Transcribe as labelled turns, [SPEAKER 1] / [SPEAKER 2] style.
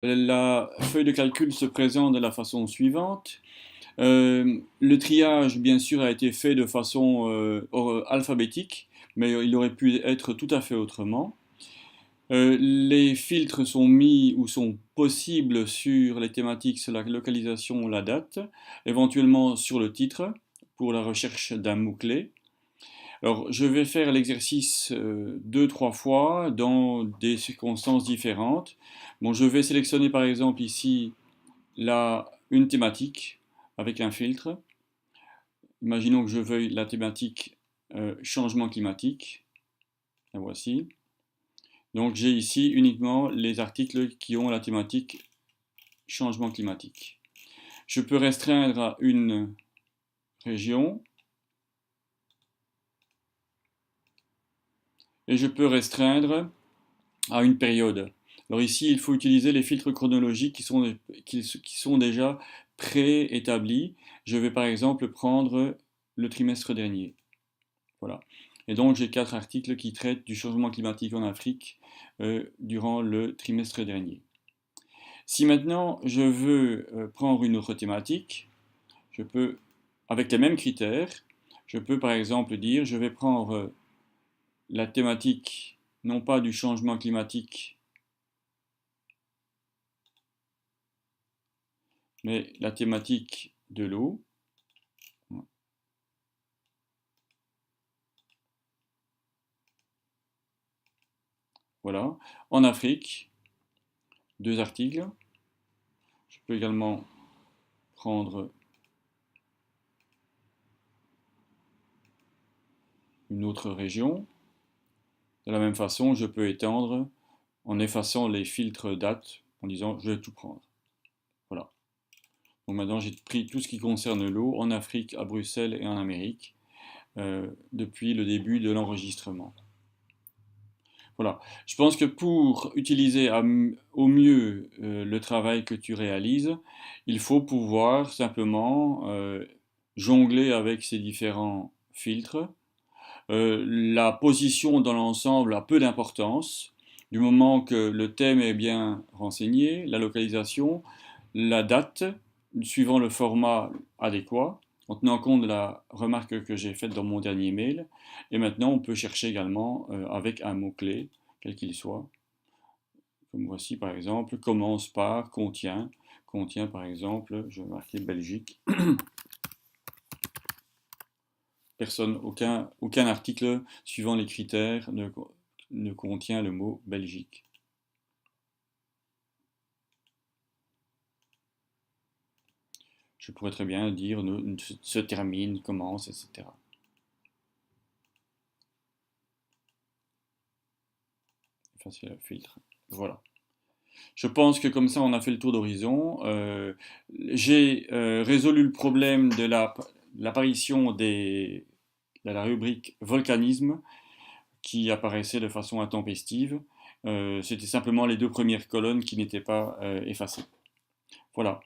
[SPEAKER 1] La feuille de calcul se présente de la façon suivante. Le triage, bien sûr, a été fait de façon alphabétique, mais il aurait pu être tout à fait autrement. Les filtres sont mis ou sont possibles sur les thématiques, sur la localisation, la date, éventuellement sur le titre pour la recherche d'un mot-clé. Alors, je vais faire l'exercice deux, trois fois dans des circonstances différentes. Bon, je vais sélectionner par exemple ici une thématique avec un filtre. Imaginons que je veuille la thématique changement climatique. La voici. Donc j'ai ici uniquement les articles qui ont la thématique changement climatique. Je peux restreindre à une région et je peux restreindre à une période. Alors ici, il faut utiliser les filtres chronologiques qui sont déjà préétablis. Je vais par exemple prendre le trimestre dernier. Voilà. Et donc j'ai 4 articles qui traitent du changement climatique en Afrique durant le trimestre dernier. Si maintenant je veux prendre une autre thématique, je peux, avec les mêmes critères, je peux par exemple dire je vais prendre la thématique non pas du changement climatique, mais la thématique de l'eau. Voilà. En Afrique, 2 articles. Je peux également prendre une autre région. De la même façon, je peux étendre en effaçant les filtres dates en disant je vais tout prendre. Voilà. Donc maintenant j'ai pris tout ce qui concerne l'eau en Afrique, à Bruxelles et en Amérique depuis le début de l'enregistrement. Voilà. Je pense que pour utiliser au mieux le travail que tu réalises, il faut pouvoir simplement jongler avec ces différents filtres. La position dans l'ensemble a peu d'importance, du moment que le thème est bien renseigné, la localisation, la date, suivant le format adéquat, en tenant compte de la remarque que j'ai faite dans mon dernier mail. Et maintenant, on peut chercher également avec un mot-clé, quel qu'il soit. Comme voici par exemple, commence par, contient par exemple, je vais marquer Belgique. Aucun article suivant les critères ne contient le mot Belgique. Je pourrais très bien dire se termine, commence, etc. Effacer le filtre. Voilà. Je pense que comme ça, on a fait le tour d'horizon. J'ai résolu le problème de l'apparition de la rubrique volcanisme qui apparaissait de façon intempestive. C'était simplement les deux premières colonnes qui n'étaient pas effacées. Voilà.